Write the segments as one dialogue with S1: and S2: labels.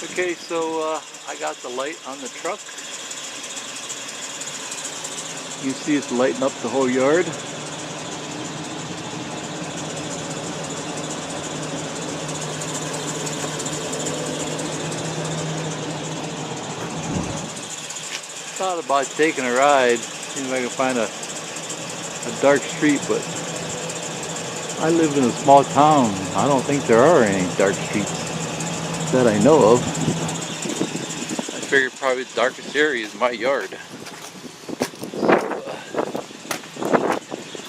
S1: Okay, so I got the light on the truck. You see it's lighting up the whole yard. Thought about taking a ride, see if I can find a dark street, but I live in a small town. I don't think there are any dark streets that I know of. I figured probably the darkest area is my yard.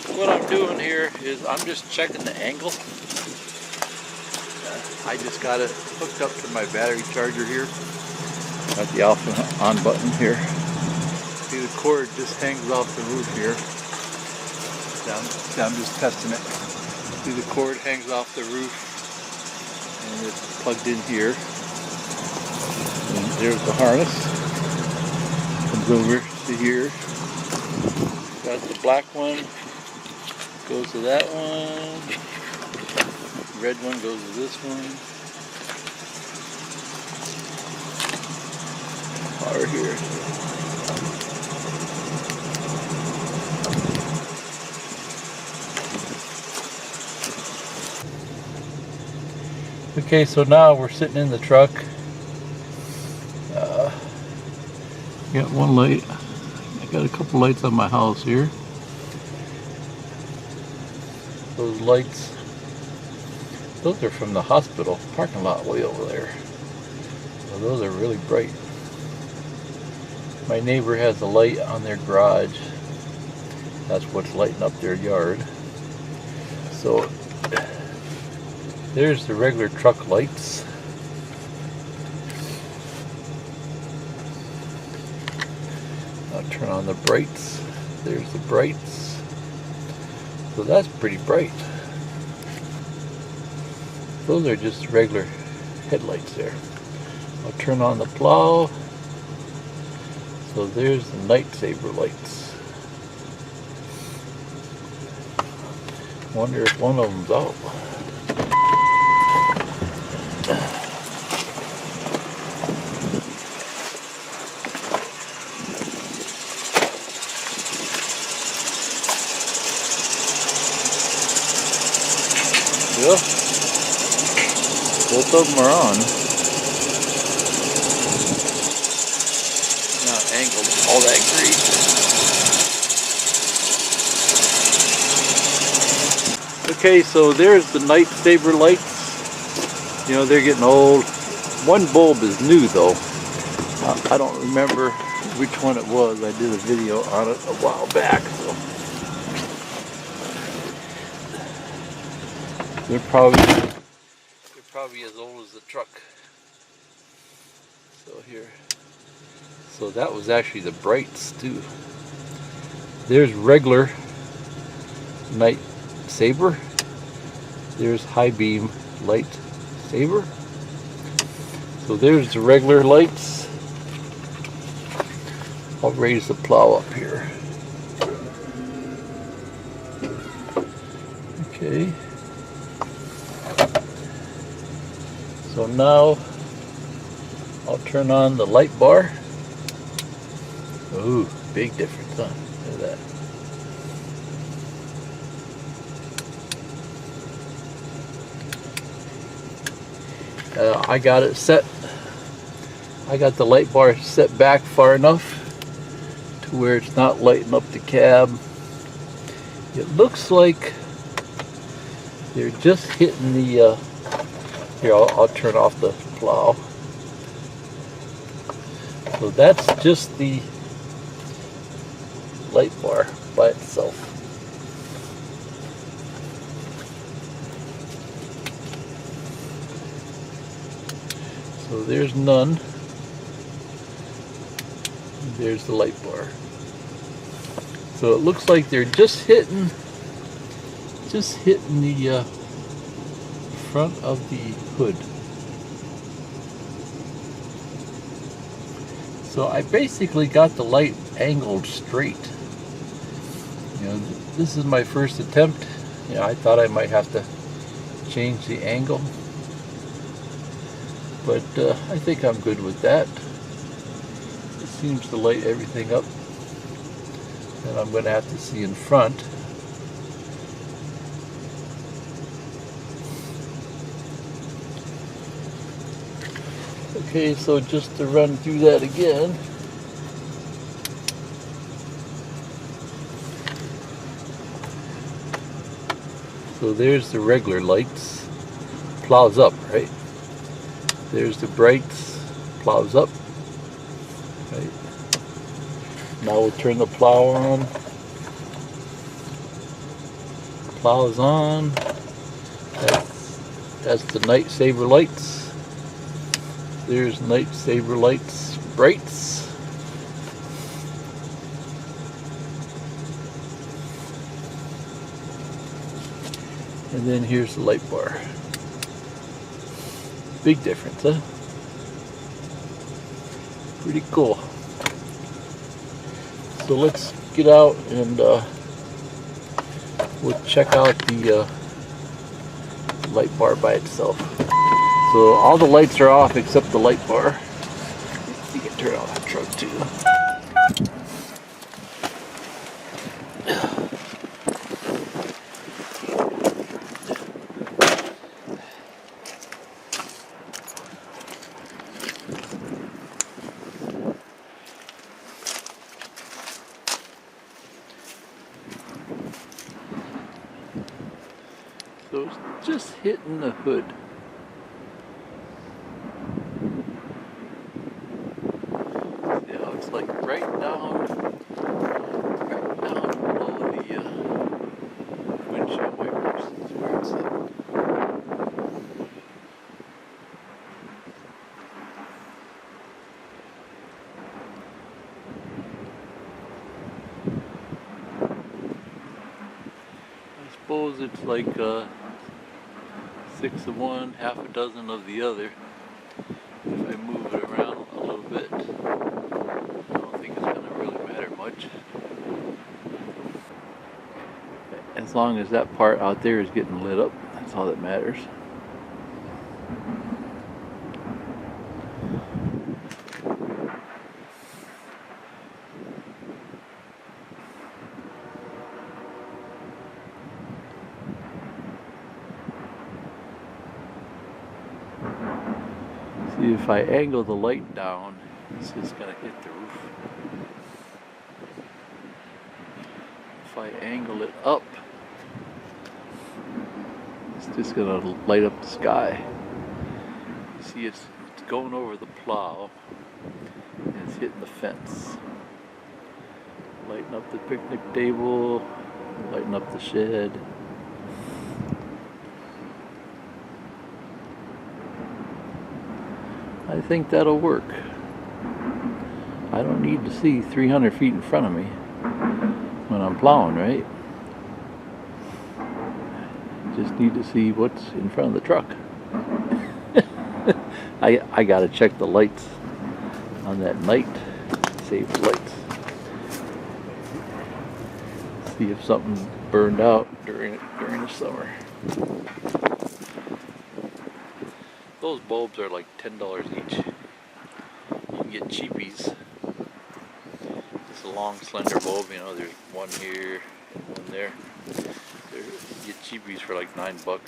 S1: So, what I'm doing here is I'm just checking the angle. I just got it hooked up to my battery charger here. Got the off and on button here. See, the cord just hangs off the roof here. I'm just testing it. See, the cord hangs off the roof and it's plugged in here. And there's the harness. Comes over to here. Got the black one. Goes to that one. The red one goes to this one. Power here. Okay, so now we're sitting in the truck. Got one light. I got a couple lights on my house here. Those lights, those are from the hospital parking lot way over there. So those are really bright. My neighbor has a light on their garage. That's what's lighting up their yard. So there's the regular truck lights. I'll turn on the brights. There's the brights. So that's pretty bright. Those are just regular headlights there. I'll turn on the plow. So there's the night saber lights. Wonder if one of them's out. Yeah, both of them are on. Not angled, all that grease. Okay, so there's the night saber lights. You know, they're getting old. One bulb is new though. I don't remember which one it was. I did a video on it a while back. So they're probably as old as the truck. So here. So that was actually the brights too. There's regular night saber. There's high beam light saber. So there's the regular lights. I'll raise the plow up here. Okay. So now I'll turn on the light bar. Ooh, big difference, huh? Look at that. I got it set. I got the light bar set back far enough to where it's not lighting up the cab. It looks like they're just hitting the here, I'll turn off the plow. So that's just the light bar by itself. So there's none. There's the light bar. So it looks like they're just hitting the front of the hood. So I basically got the light angled straight. You know, this is my first attempt. You know, I thought I might have to change the angle. But I think I'm good with that. It seems to light everything up. And I'm going to have to see in front. Okay, so just to run through that again. So there's the regular lights, plows up, right? There's the brights, plows up, right? Now we'll turn the plow on. Plows on. That's the night saver lights. There's night saver lights, brights. And then here's the light bar. Big difference, huh? Pretty cool. So let's get out and we'll check out the light bar by itself. So all the lights are off except the light bar. You can turn on that truck too. So it's just hitting the hood. See how it's like right down below the windshield wipers. That's where it's at. I suppose it's like 6 of one, half a dozen of the other. If I move it around a little bit, I don't think it's going to really matter much. As long as that part out there is getting lit up, that's all that matters. See, if I angle the light down, it's just going to hit the roof. If I angle it up, it's just going to light up the sky. See, it's going over the plow and it's hitting the fence. Lighting up the picnic table, lighting up the shed. I think that'll work. I don't need to see 300 feet in front of me when I'm plowing, right? Just need to see what's in front of the truck. I gotta check the lights on that night saver lights. See if something burned out during the summer. Those bulbs are like $10 each. You can get cheapies. It's a long, slender bulb. You know, there's one here and one there. You get cheapies for like $9.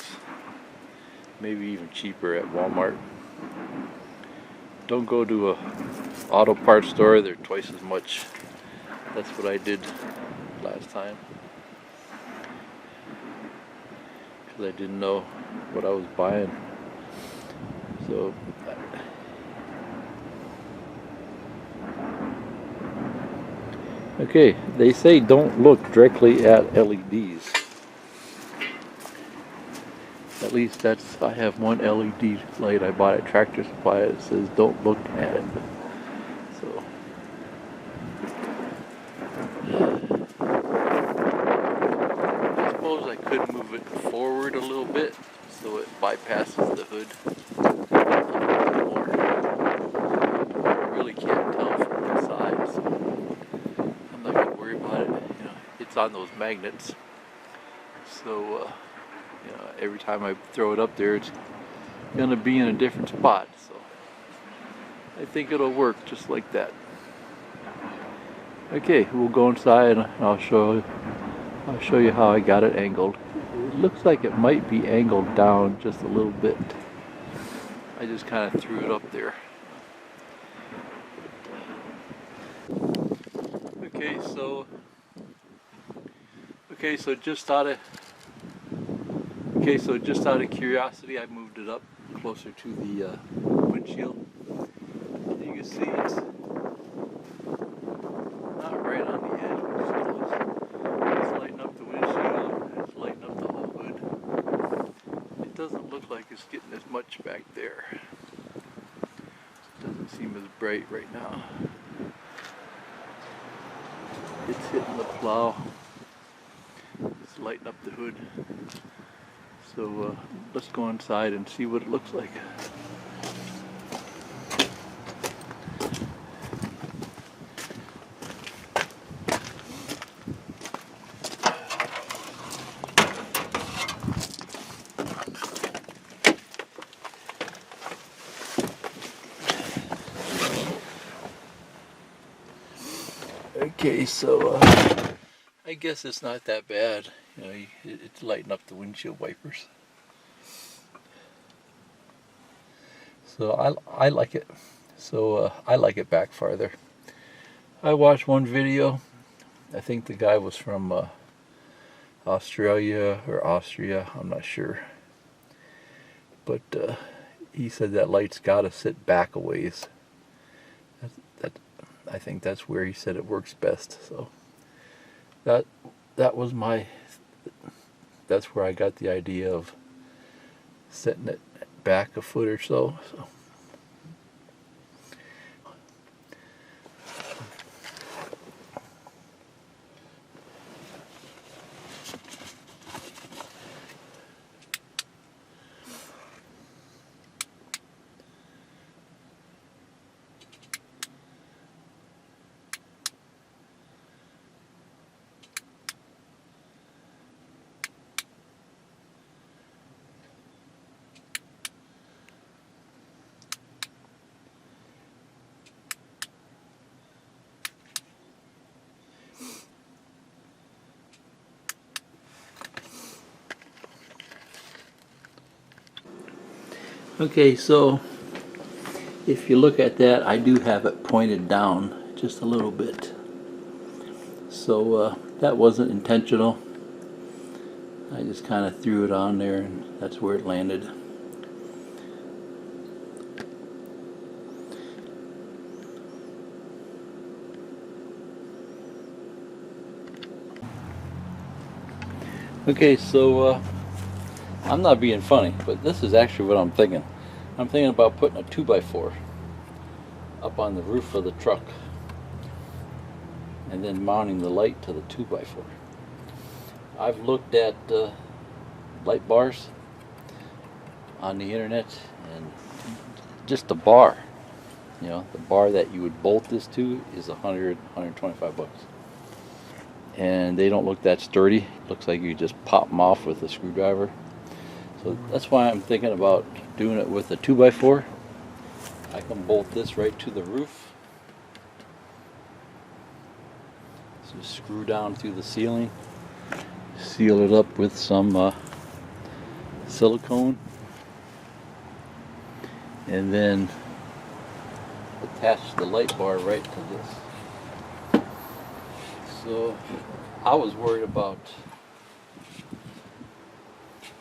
S1: Maybe even cheaper at Walmart. Don't go to a auto parts store. They're twice as much. That's what I did last time. Because I didn't know what I was buying. So okay, they say don't look directly at LEDs. At least I have one LED light I bought at Tractor Supply that says don't look at it. So I suppose I could move it forward a little bit so it bypasses the hood. Can't tell from the side, so I'm not gonna worry about it. You know, it's on those magnets, so you know, every time I throw it up there, it's gonna be in a different spot. So I think it'll work just like that. Okay, we'll go inside and I'll show you how I got it angled. It looks like it might be angled down just a little bit. I just kind of threw it up there. Okay, so just out of curiosity, I moved it up closer to the windshield. You can see it's not right on the edge, which is close. It's lighting up the windshield. It's lighting up the whole hood. It doesn't look like it's getting as much back there. It doesn't seem as bright right now. It's hitting the plow. It's lighting up the hood. So let's go inside and see what it looks like. Okay, so I guess it's not that bad. You know, it's lighting up the windshield wipers. So I like it. So I like it back farther. I watched one video. I think the guy was from Australia or Austria. I'm not sure. But he said that light's got to sit back a ways. I think that's where he said it works best. So that was that's where I got the idea of setting it back a foot or so. Okay, so if you look at that, I do have it pointed down just a little bit. So that wasn't intentional. I just kind of threw it on there and that's where it landed. Okay, so I'm not being funny, but this is actually what I'm thinking. I'm thinking about putting a 2x4 up on the roof of the truck and then mounting the light to the 2x4. I've looked at light bars on the internet, and just the bar, you know, the bar that you would bolt this to is $125. And they don't look that sturdy. Looks like you just pop them off with a screwdriver. So that's why I'm thinking about doing it with a 2x4. I can bolt this right to the roof. So just screw down through the ceiling, seal it up with some silicone, and then attach the light bar right to this. So I was worried about,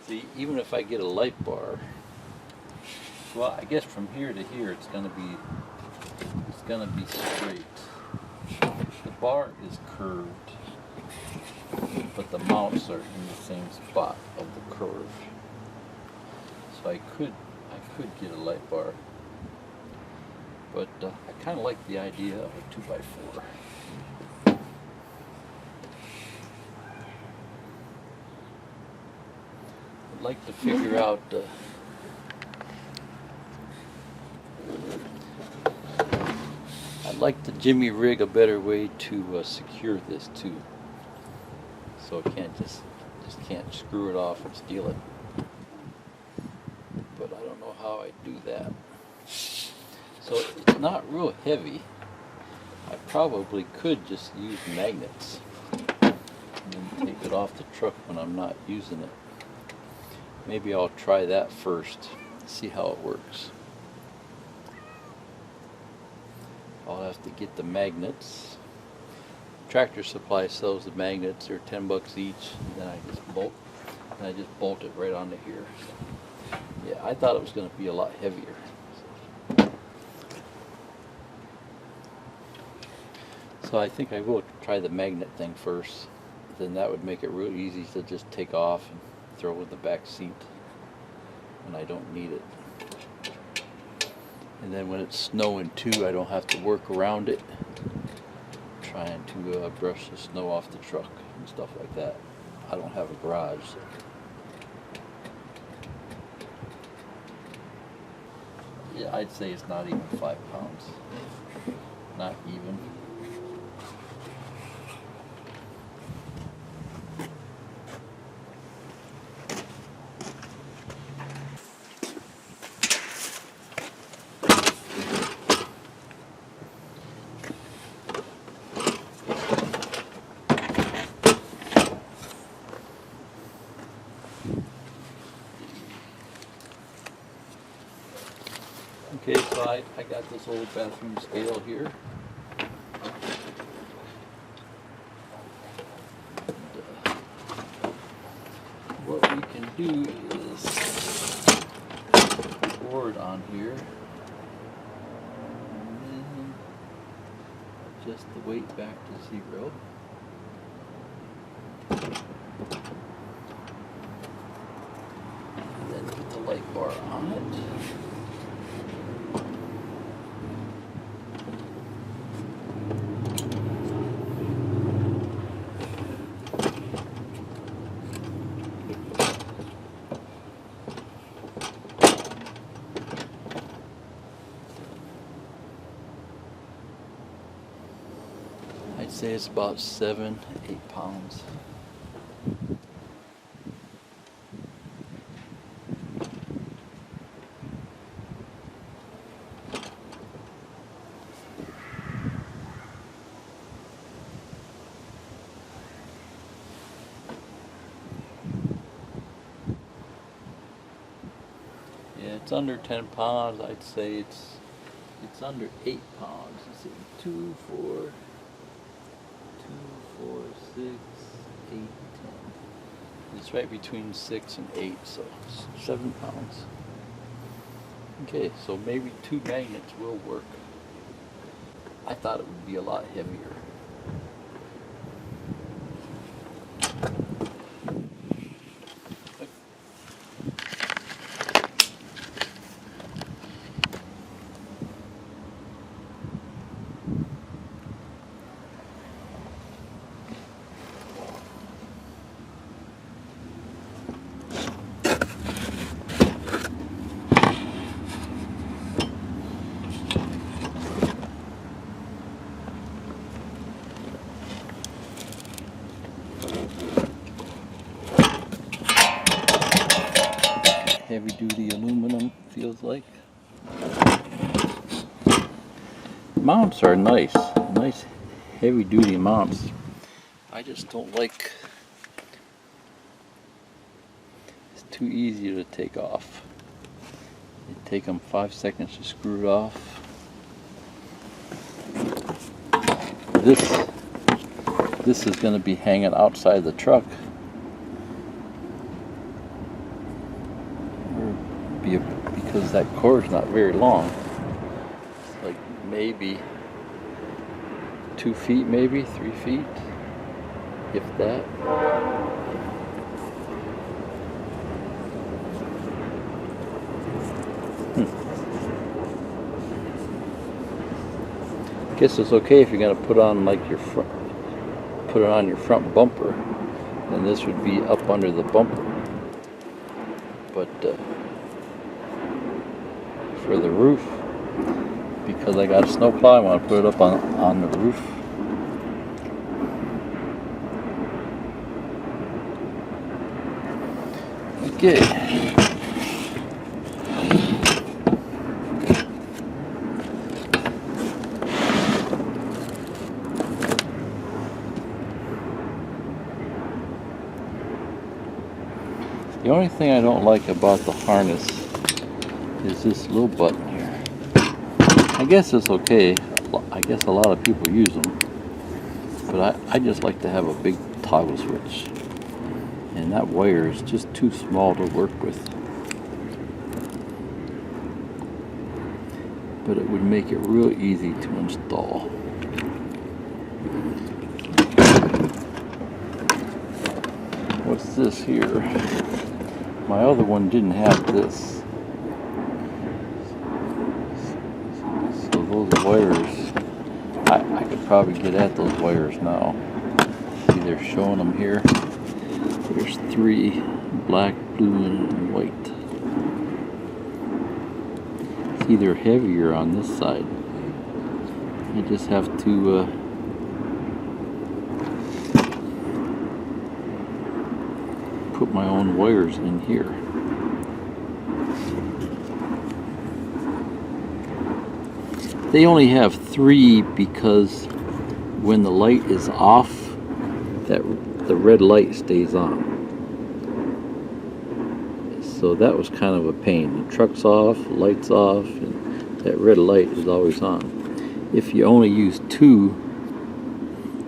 S1: see, even if I get a light bar, well, I guess from here to here it's gonna be straight. The bar is curved, but the mounts are in the same spot of the curve. So I could get a light bar, but I kind of like the idea of a 2x4. I'd like to figure out I'd like to jimmy rig a better way to secure this too, so it can't just can't screw it off and steal it. But I don't know how I do that. So it's not real heavy. I probably could just use magnets and then take it off the truck when I'm not using it. Maybe I'll try that first, see how it works. I'll have to get the magnets. Tractor Supply sells the magnets. They're 10 bucks each. And then I just bolt it right onto here. Yeah, I thought it was going to be a lot heavier. So I think I will try the magnet thing first. Then that would make it real easy to just take off and throw in the back seat when I don't need it. And then when it's snowing too, I don't have to work around it, trying to brush the snow off the truck and stuff like that. I don't have a garage. So. Yeah, I'd say it's not even 5 pounds. Not even. Okay, so I got this old bathroom scale here. And, what we can do is put a board on here and then adjust the weight back to 0. And then put the light bar on it. I'd say it's about 7, 8 pounds. Yeah, it's under 10 pounds. I'd say it's under 8 pounds. Let's see, 2, 4, 6, 8, 10. It's right between 6 and 8, so 7 pounds. Okay, so maybe 2 magnets will work. I thought it would be a lot heavier. Heavy duty aluminum, feels like. Mounts are nice heavy duty mounts. I just don't like, it's too easy to take off. It'd take them 5 seconds to screw it off. This is going to be hanging outside the truck. Because that cord's not very long. It's like maybe 2 feet, maybe 3 feet, if that. Guess it's okay if you're gonna put on like your front, put it on your front bumper, and this would be up under the bumper. But for the roof, because I got a snowplow, I want to put it up on the roof. Okay. only thing I don't like about the harness is this little button here. I guess it's okay. I guess a lot of people use them. But I just like to have a big toggle switch. And that wire is just too small to work with. But it would make it real easy to install. What's this here? My other one didn't have this. So those wires, I could probably get at those wires now. See, they're showing them here. There's 3, black, blue, and white. See, they're heavier on this side. You just have to put my own wires in here. They only have 3 because when the light is off, the red light stays on. So that was kind of a pain. The truck's off, light's off, and that red light is always on. If you only use 2,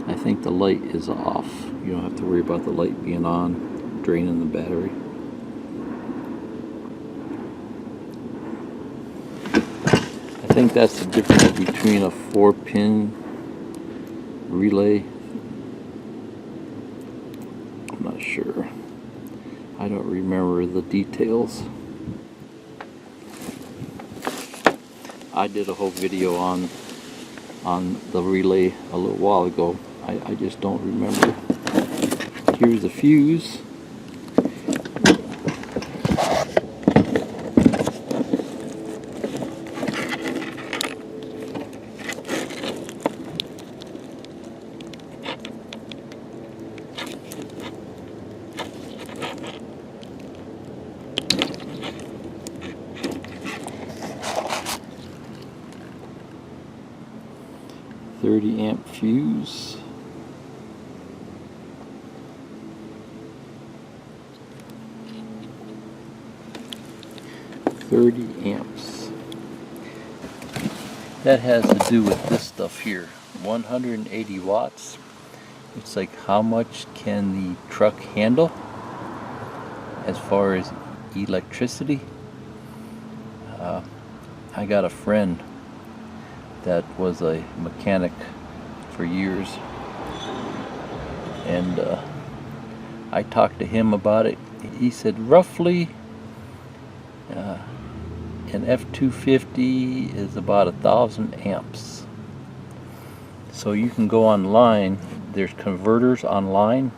S1: I think the light is off. You don't have to worry about the light being on, draining the battery. I think that's the difference between a 4-pin relay. I'm not sure. I don't remember the details. I did a whole video on the relay a little while ago. I just don't remember. Here's the fuse. .30-amp fuse. .30 amps. That has to do with this stuff here. 180 watts. It's like how much can the truck handle as far as electricity. I got a friend that was a mechanic for years, and I talked to him about it. He said roughly an F-250 is about 1,000 amps. So you can go online, there's converters online,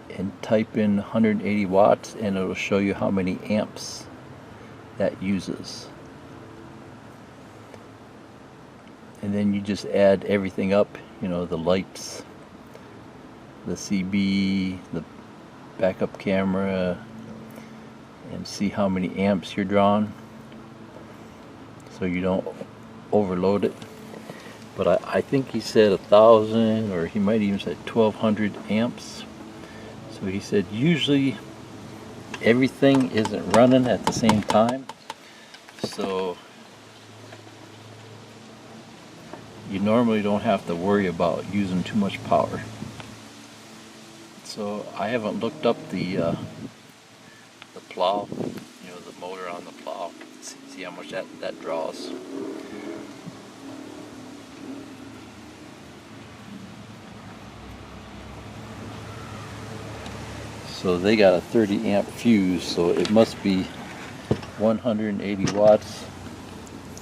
S1: and type in 180 watts and it'll show you how many amps that uses. And then you just add everything up, you know, the lights, the CB, the backup camera, and see how many amps you're drawing so you don't overload it. But I think he said 1,000, or he might even say 1,200 amps. So he said usually everything isn't running at the same time, so you normally don't have to worry about using too much power. So I haven't looked up the plow, you know, the motor on the plow, see how much that draws. So they got a 30-amp fuse, so it must be 180 watts.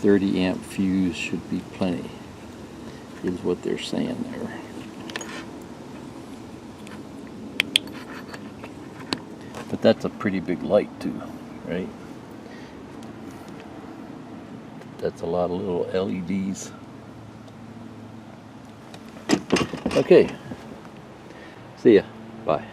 S1: 30-amp fuse should be plenty, is what they're saying there. But that's a pretty big light too, right? That's a lot of little LEDs. Okay, see ya, bye.